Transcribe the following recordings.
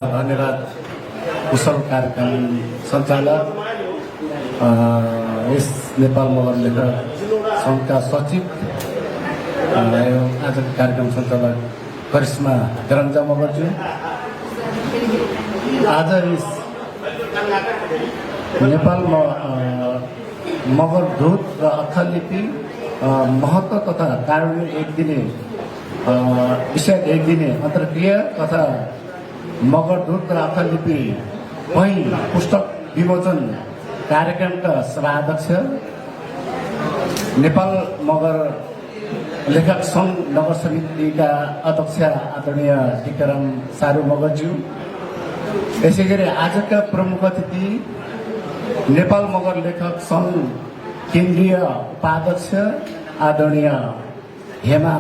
धन्यवाद कुशल कार्यक्रम सञ्चालक यस नेपाल मगर लेखक सङ्घका सचिव एवं आजको कार्यक्रम सञ्चालक करिश्मा गरन्जा मगरज्यू, आज यस नेपाल मगर दूत र अक्षरलिपि महत्त्व तथा कार्यान्वयन एक दिने विषय एक दिने अन्तर्क्रिया तथा मगर दूत र अक्षरलिपि पहिलो पुस्तक विमोचन कार्यक्रमका सभाध्यक्ष नेपाल मगर लेखक सङ्घ नगर समितिका अध्यक्ष आदरणीय टिकाराम सारू मगरज्यू, यसै गरी आजका प्रमुख अतिथि नेपाल मगर लेखक सङ्घ केन्द्रीय उपाध्यक्ष आदरणीय हेमा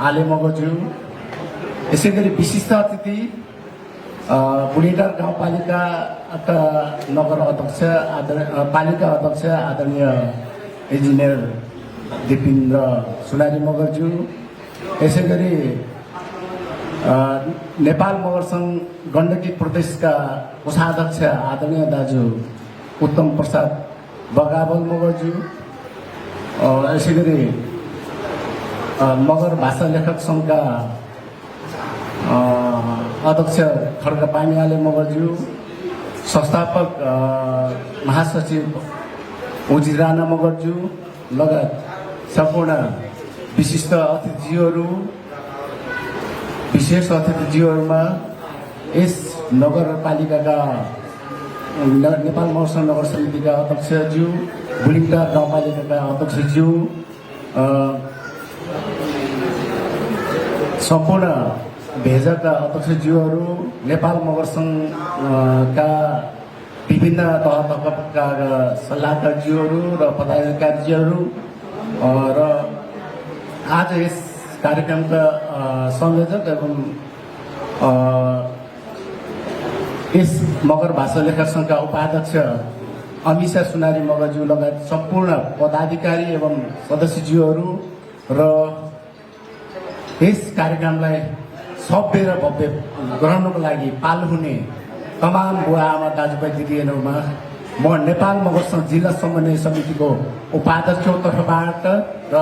आले मगरज्यू, यसै गरी विशिष्ट अतिथि बुढीटार गाउँपालिकाका नगर अध्यक्ष पालिका अध्यक्ष आदरणीय इन्जिनियर दिपेन्द्र सुनारी मगरज्यू, यसै गरी नेपाल मगर सङ्घ गण्डकी प्रदेशका कोषाध्यक्ष आदरणीय दाजु उत्तम प्रसाद बगावल मगरज्यू, यसै गरी मगर भाषा लेखक सङ्घका अध्यक्ष खड्ग पानियाले मगरज्यू, संस्थापक महासचिव उजी राणा मगरज्यू लगायत सम्पूर्ण विशिष्ट अतिथिज्यूहरू, विशेष अतिथिज्यूहरूमा यस नगरपालिकाका नेपाल मगर नगर समितिका अध्यक्षज्यू, बुढीटार गाउँपालिकाका अध्यक्षज्यू, सम्पूर्ण भेजाका अध्यक्षज्यूहरू, नेपाल मगर सङ्घका विभिन्न तह तबकाका सल्लाहकारज्यूहरू र पदाधिकारीज्यूहरू र आज यस कार्यक्रमका संयोजक एवं यस मगर भाषा लेखक सङ्घका उपाध्यक्ष अमिषा सुनारी मगरज्यू लगायत सम्पूर्ण पदाधिकारी एवं सदस्यज्यूहरू र यस कार्यक्रमलाई सभ्य र भव्य गराउनको लागि पाल हुने तमाम बुवा आमा दाजुभाइ दिदीहरूमा म नेपाल मगर सङ्घ जिल्ला समन्वय समितिको उपाध्यक्षको तर्फबाट र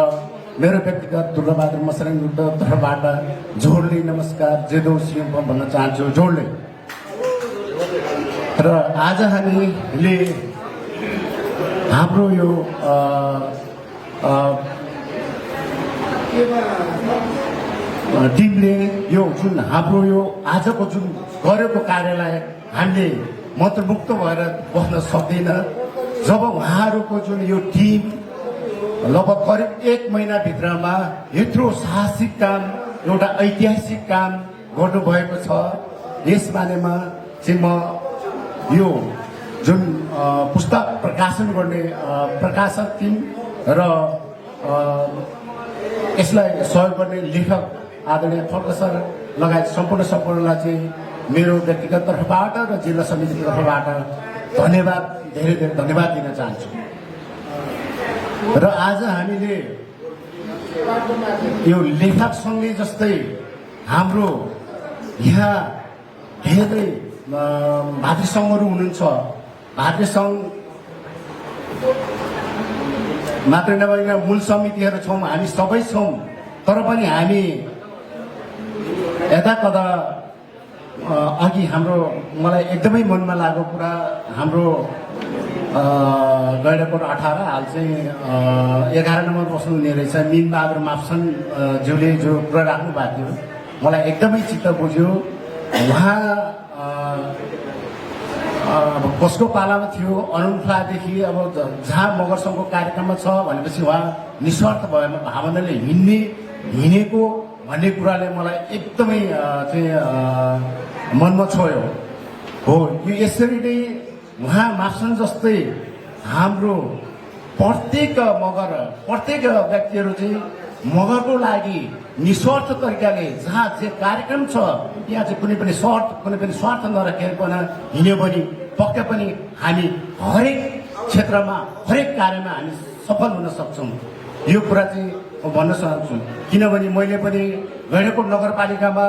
मेरो व्यक्तिगत दुर्गाबहादुर मसराङको तर्फबाट जोडले नमस्कार जेदौ सिंह भन्न चाहन्छु, जोडले। र आज हामीले हाम्रो यो टिमले यो जुन हाम्रो यो आजको जुन गरेको कार्यलाई हामीले मन्त्रमुक्त भएर बस्न सक्दैन। जब उहाँहरूको जुन यो टिम लगभग करिब 1 महिनाभित्रमा यत्रो साहसिक काम, एउटा ऐतिहासिक काम गर्नुभएको छ, यस बारेमा चाहिँ म यो जुन पुस्तक प्रकाशन गर्ने प्रकाशक टिम र यसलाई सहयोग गर्ने लेखक आदरणीय खड्ग सर लगायत सम्पूर्णलाई चाहिँ मेरो व्यक्तिगत तर्फबाट र जिल्ला समितिको तर्फबाट धन्यवाद, धेरै धेरै धन्यवाद दिन चाहन्छु। र आज हामीले यो लेखक सङ्घले जस्तै हाम्रो यहाँ धेरै भातृ सङ्घहरू हुनुहुन्छ, भातृ सङ्घ मात्रै नभएर मूल समितिहरू छौँ, हामी सबै छौँ, तर पनि हामी यता कदा अघि हाम्रो मलाई एकदमै मनमा लागेको कुरा हाम्रो गैडाकोट 18 हाल चाहिँ 11 नम्बर बस्नुहुने रहेछ मिनबहादुर माप्सन ज्यूले जो कुरा राख्नु भएको थियो, मलाई एकदमै चित्त बुझ्यो। उहाँ कसको पालामा थियो, अनुफलादेखि अब जहाँ मगर सङ्घको कार्यक्रममा छ भनेपछि उहाँ निस्वार्थ भावनाले हिँडेको भन्ने कुराले मलाई एकदमै चाहिँ मनमा छोयो। हो, यो यसरी नै उहाँ माप्सन जस्तै हाम्रो प्रत्येक व्यक्तिहरू चाहिँ मगरको लागि निस्वार्थ तरिकाले जहाँ जे कार्यक्रम छ त्यहाँ चाहिँ कुनै पनि स्वार्थ नराखेर हिँड्यो भने पक्कै पनि हामी हरेक क्षेत्रमा हरेक कार्यमा हामी सफल हुन सक्छौँ। यो कुरा चाहिँ म भन्न चाहन्छु, किनभने मैले पनि गैडाकोट नगरपालिकामा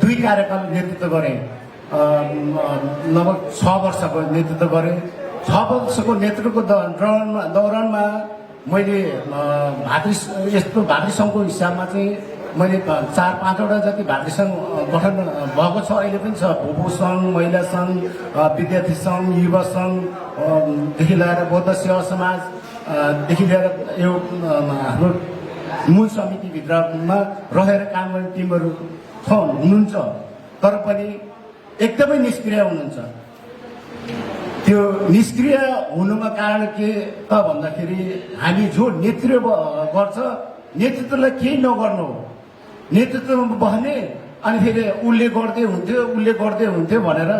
2 कार्यकाल नेतृत्व गरेँ। लगभग 6 वर्षको नेतृत्व गरेँ। 6 वर्षको नेतृत्वको दौरानमा मैले यस्तो भातृ सङ्घको हिसाबमा चाहिँ मैले 4-5वटा जति भातृ सङ्घ गठन भएको छ, अहिले पनि छ। भूभू सङ्घ, महिला सङ्घ, विद्यार्थी सङ्घ, युवा सङ्घदेखि लिएर बौद्ध सेवा समाजदेखि लिएर यो हाम्रो मूल समितिभित्रमा रहेर काम गर्ने टिमहरू हुनुहुन्छ, तर पनि एकदमै निष्क्रिय हुनुहुन्छ। त्यो निष्क्रिय हुनुमा कारण के त भन्दाखेरि हामी जो नेतृत्व गर्छ, नेतृत्वलाई केही नगर्नु हो, नेतृत्वमा बस्ने अनि फेरि उसले गर्दै हुन्थ्यो भनेर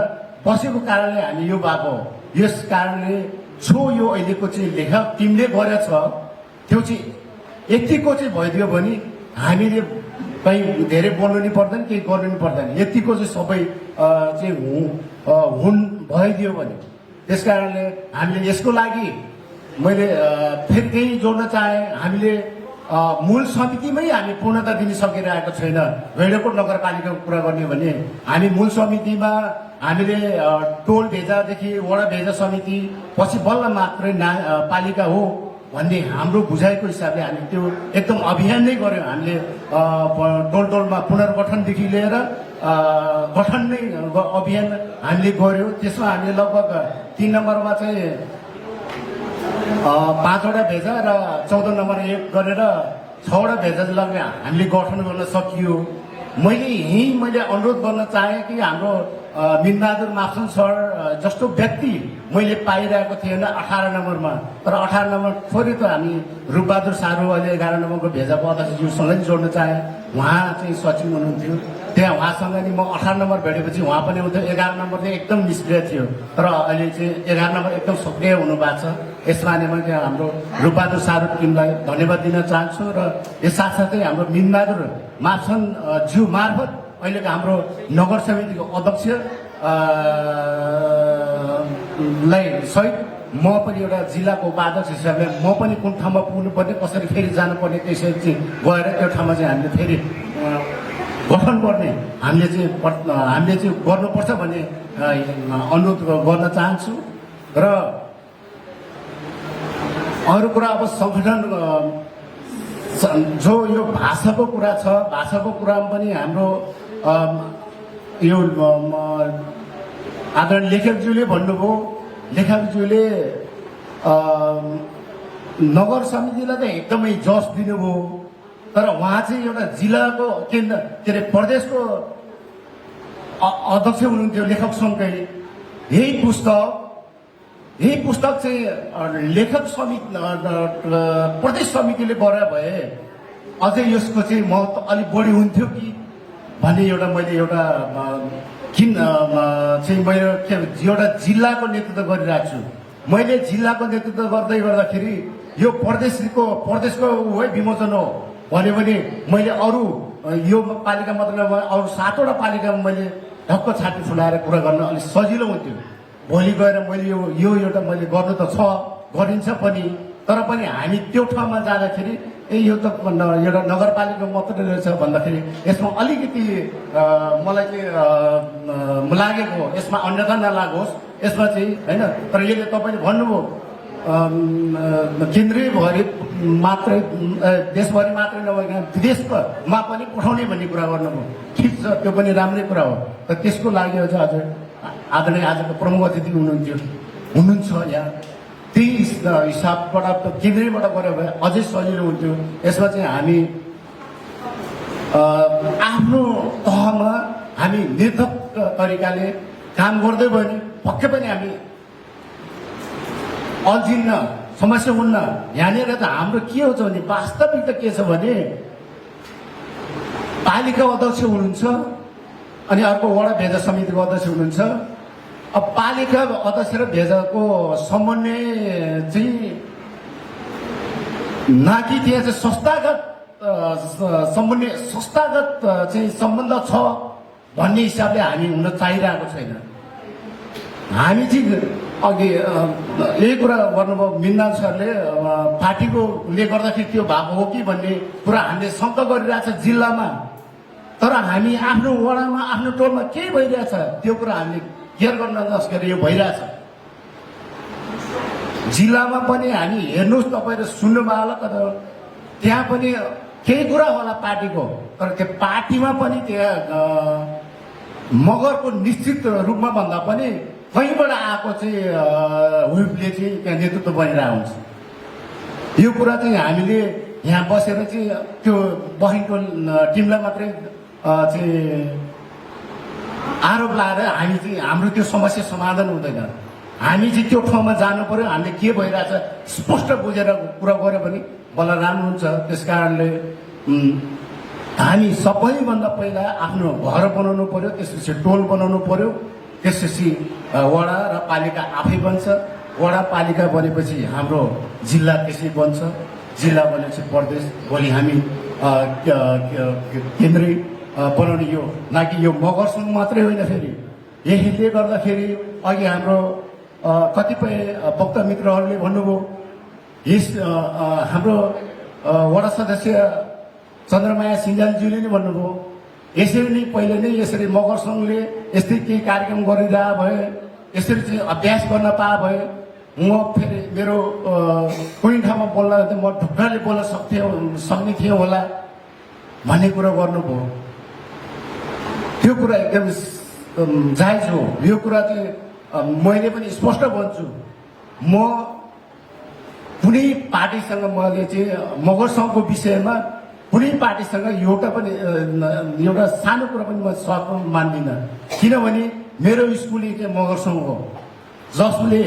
बसेको कारणले हामी यो भएको हो। यस कारणले यो अहिलेको चाहिँ लेखक टिमले गरेछ त्यो चाहिँ यतिको चाहिँ भइदियो भने हामीले कहीँ धेरै बोल्नु नि पर्दैन, केही गर्नु नि पर्दैन। यतिको चाहिँ सबै चाहिँ भइदियो भने, त्यस कारणले हामीले यसको लागि मैले फेरि केही जोड्न चाहेँ। हामीले मूल समितिमै हामी पूर्णता दिन सकिरहेको छैन। गैँडाकोट नगरपालिकाको कुरा गर्ने हो भने हामी मूल समितिमा हामीले टोल भेजादेखि वडा भेजा समिति पछि बल्ल मात्रै पालिका हो भन्ने हाम्रो बुझाइको हिसाबले हामी त्यो एकदम अभियान नै गऱ्यौँ। हामीले टोलमा पुनर्गठनदेखि लिएर गठन नै अभियान हामीले गऱ्यौँ। त्यसमा हामीले लगभग 3 नम्बरमा चाहिँ 5वटा भेजा र 14 नम्बर 1 गरेर 6वटा भेजा लगभग हामीले गठन गर्न सकियो। मैले अनुरोध गर्न चाहेँ कि हाम्रो मिनबहादुर माफसन सर जस्तो व्यक्ति मैले पाइरहेको थिएन 18 नम्बरमा, तर 18 नम्बर थोरै त हामी रूपबहादुर सारू अहिले 11 नम्बरको भेजाको अध्यक्षज्यूसँग नि जोड्न चाहेँ। उहाँ चाहिँ सचिव हुनुहुन्थ्यो, त्यहाँ उहाँसँग नि म 18 नम्बर भेटेपछि उहाँ पनि हुन्थ्यो। 11 नम्बर चाहिँ एकदम निष्क्रिय थियो, तर अहिले चाहिँ 11 नम्बर एकदम सक्रिय हुनुभएको छ। यसमा नै मैले हाम्रो रूपबहादुर सारू टिमलाई धन्यवाद दिन चाहन्छु र यस साथसाथै हाम्रो मिनबहादुर माफसन ज्यू मार्फत अहिलेको हाम्रो नगर समितिको अध्यक्ष लाई सहित म पनि एउटा जिल्लाको उपाध्यक्ष हिसाबले म पनि कुन ठाउँमा पुग्नुपर्ने, कसरी फेरि जानुपर्ने, त्यसरी चाहिँ गएर त्यो ठाउँमा चाहिँ हामीले फेरि गठन गर्ने हामीले चाहिँ गर्नुपर्छ भन्ने अनुरोध गर्न चाहन्छु। र अरू कुरा अब सङ्गठन जो यो भाषाको कुरा छ, भाषाको कुरामा पनि हाम्रो यो आदरणीय लेखकज्यूले भन्नुभयो, लेखकज्यूले नगर समितिलाई त एकदमै जस दिनुभयो, तर उहाँ चाहिँ एउटा जिल्लाको के अरे प्रदेशको अध्यक्ष हुनुहुन्थ्यो लेखक सङ्घकै। यही पुस्तक चाहिँ लेखक समिति प्रदेश समितिले गरे भए अझै यसको चाहिँ महत्त्व अलिक बढी हुन्थ्यो कि भन्ने मैले एउटा एउटा जिल्लाको नेतृत्व गरिरहेको छु। मैले जिल्लाको नेतृत्व गर्दाखेरि यो प्रदेशको है विमोचन हो भन्यो भने मैले अरू यो पालिका मात्र नभए अरू 7वटा पालिकामा मैले ढक्क छाती फुलाएर कुरा गर्न अलिक सजिलो हुन्थ्यो। भोलि गएर मैले यो एउटा मैले गर्नु त छ, गरिन्छ पनि, तर पनि हामी त्यो ठाउँमा जाँदाखेरि यो त एउटा नगरपालिका मात्रै रहेछ भन्दाखेरि यसमा अलिकति मलाई चाहिँ लागेको, यसमा अन्यथा नलागोस् यसमा चाहिँ होइन। तर यसले तपाईँले भन्नुभयो केन्द्रीय भरि मात्रै देशभरि मात्रै नभइकन विदेशमा पनि पठाउने भन्ने कुरा गर्नुभयो। ठिक छ, त्यो पनि राम्रै कुरा हो, तर त्यसको लागि अझ आदरणीय आजको प्रमुख अतिथि हुनुहुन्छ यहाँ, त्यही हिसाबबाट केन्द्रबाट गऱ्यो भने अझै सजिलो हुन्थ्यो। यसमा चाहिँ हामी आफ्नो तहमा हामी निर्धक तरिकाले काम गर्दै गयो भने पक्कै पनि हामी अल्झिन्न, समस्या हुन्न। यहाँनिर त हाम्रो के हो भने वास्तविकता के छ भने पालिका अध्यक्ष हुनुहुन्छ अनि अर्को वडा भेजा समितिको अध्यक्ष हुनुहुन्छ। अब पालिका अध्यक्ष र भेजाको समन्वय चाहिँ नाकि त्यहाँ चाहिँ संस्थागत चाहिँ सम्बन्ध छ भन्ने हिसाबले हामी हुन चाहिरहेको छैन। हामी चाहिँ अघि यही कुरा गर्नुभयो मिन्नाल सरले, पार्टीकोले गर्दाखेरि त्यो भएको हो कि भन्ने कुरा हामीले शङ्का गरिरहेको छ जिल्लामा। तर हामी आफ्नो वडामा आफ्नो टोलमा के भइरहेछ त्यो कुरा हामीले केयर गर्न नसकेर यो भइरहेछ। जिल्लामा पनि हामी हेर्नुहोस्, तपाईँले सुन्नुभयो होला, तर त्यहाँ पनि केही कुरा होला पार्टीको, तर त्यो पार्टीमा पनि त्यहाँ मगरको निश्चित रूपमा भन्दा पनि कहीँबाट आएको चाहिँ हुइपले चाहिँ त्यहाँ नेतृत्व बनिरहेको हुन्छ। यो कुरा चाहिँ हामीले यहाँ बसेर चाहिँ त्यो बहिनीको टिमलाई मात्रै चाहिँ आरोप लाएर हामी चाहिँ हाम्रो त्यो समस्या समाधान हुँदैन। हामी चाहिँ त्यो ठाउँमा जानु पर्यो, हामीले के भइरहेछ स्पष्ट बुझेर कुरा गऱ्यो भने बल्ल राम्रो हुन्छ। त्यस कारणले हामी सबैभन्दा पहिला आफ्नो घर बनाउनु पर्यो, त्यसपछि टोल बनाउनु पर्यो, त्यसपछि वडा र पालिका आफै बन्छ। वडा पालिका बनेपछि हाम्रो जिल्ला त्यसै बन्छ, जिल्ला बनेपछि प्रदेश, भोलि हामी केन्द्रीय बनाउने। यो न कि यो मगर सङ्घ मात्रै होइन, फेरि यसले गर्दाखेरि अघि हाम्रो कतिपय वक्ता मित्रहरूले भन्नुभयो, यस हाम्रो वडा सदस्य चन्द्रमाया सिंजालज्यूले नै भन्नुभयो, यसरी नै पहिले नै यसरी मगर सङ्घले यस्तै केही कार्यक्रम गरिरह भए, यसरी चाहिँ अभ्यास गर्न पाए भए म फेरि मेरो कुनै ठाउँमा बोल्न म ढुक्कले बोल्न सक्ने थिएँ होला भन्ने कुरा गर्नुभयो। त्यो कुरा एकदम जायज हो। यो कुरा चाहिँ मैले पनि स्पष्ट भन्छु, म कुनै पार्टीसँग मैले चाहिँ मगर सङ्घको विषयमा कुनै पार्टीसँग एउटा सानो कुरा पनि म सक्नु मान्दिनँ। किनभने मेरो स्कुले चाहिँ मगर सङ्घ हो, जसले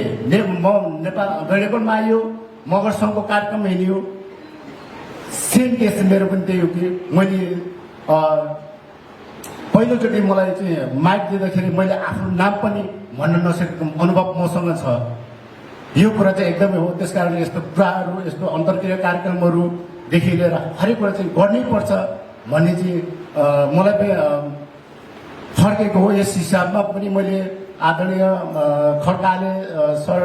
म नेपाल गैँडाकोटमा आयो, मगर सङ्घको कार्यक्रम हिँड्यो। सेम केस मेरो पनि त्यही हो कि मैले पहिलोचोटि मलाई चाहिँ माइक दिँदाखेरि मैले आफ्नो नाम पनि भन्न नसकेको अनुभव मसँग छ। यो कुरा चाहिँ एकदमै हो। त्यस कारणले यस्तो कुराहरू, यस्तो अन्तर्क्रिया कार्यक्रमहरूदेखि लिएर हरेक कुरा चाहिँ गर्नै पर्छ भन्ने चाहिँ मलाई पनि फर्केको हो। यस हिसाबमा पनि मैले आदरणीय खड्काले सर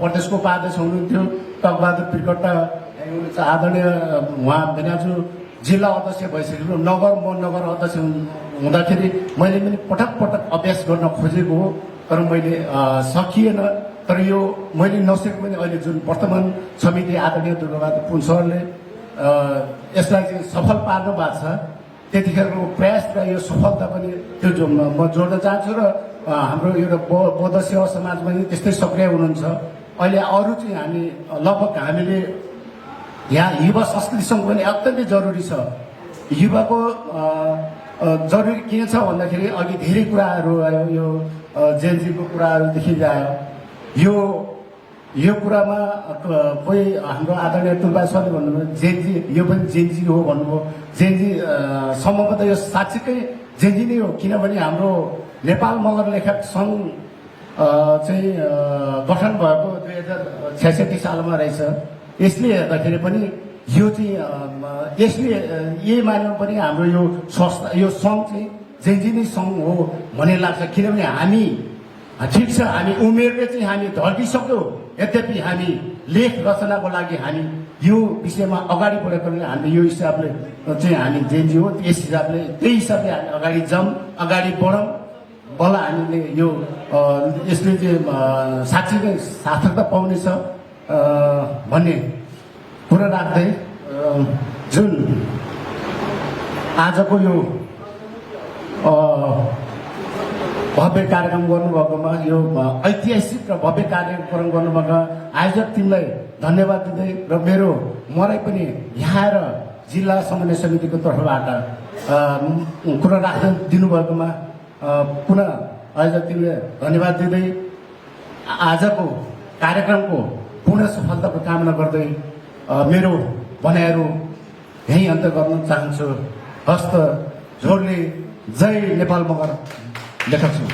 प्रदेशको उपाध्यक्ष हुनुहुन्थ्यो, टकबहादुर त्रिकट्ट आदरणीय उहाँ बेनाजु जिल्ला अध्यक्ष भइसकेको, म नगर अध्यक्ष हुँदाखेरि मैले पनि पटक पटक अभ्यास गर्न खोजेको हो, तर मैले सकिएन। तर यो मैले नसकेको पनि अहिले जुन वर्तमान समिति आदरणीय दुर्गाबहादुर पुन सरले यसलाई चाहिँ सफल पार्नु भएको छ, त्यतिखेरको प्रयास र यो सफलता पनि त्यो म जोड्न चाहन्छु। र हाम्रो यो बौद्ध सेवा समाज पनि त्यस्तै सक्रिय हुनुहुन्छ। अहिले अरू चाहिँ हामी लगभग हामीले यहाँ युवा संस्कृति सङ्घ पनि अत्यन्तै जरुरी छ। युवाको जरुरी किन छ भन्दाखेरि अघि धेरै कुराहरू आयो, यो जेनजीको कुराहरूदेखि आयो। यो कुरामा कोही हाम्रो आदरणीय तुलबा सरले भन्नुभयो जेनजी, यो पनि जेनजी हो भन्नुभयो। जेनजी सम्भवतः यो साँच्चीकै जेनजी नै हो, किनभने हाम्रो नेपाल मगर लेखक सङ्घ चाहिँ गठन भएको 2066 सालमा रहेछ। यसले हेर्दाखेरि पनि यो चाहिँ यसले यही मानेर पनि हाम्रो यो संस्था, यो सङ्घ चाहिँ जेनजी नै सङ्घ हो भन्ने लाग्छ। किनभने हामी ठिक छ, हामी उमेरले चाहिँ हामी ढल्किसक्यौँ, यद्यपि हामी लेख रचनाको लागि हामी यो विषयमा अगाडि बढेकोले हामीले यो हिसाबले चाहिँ हामी जेनजी हो, त्यही हिसाबले हामी अगाडि जाउँ, अगाडि बढौँ, बल्ल हामीले यो यसले चाहिँ साँच्चै नै सार्थकता पाउनेछ भन्ने कुरा राख्दै जुन आजको यो भव्य कार्यक्रम गर्नुभएकोमा, यो ऐतिहासिक र भव्य कार्यक्रम गर्नुभएका आयोजक टिमलाई धन्यवाद दिँदै र मलाई पनि यहाँ र जिल्ला समन्वय समितिको तर्फबाट कुरा राख्दै दिनुभएकोमा पुनः आयोजक टिमले धन्यवाद दिँदै आजको कार्यक्रमको पूर्ण सफलताको कामना गर्दै मेरो भनाइहरू यहीँ अन्त गर्न चाहन्छु। हस्त जोडले जय नेपाल मगर लेखक सङ्घ।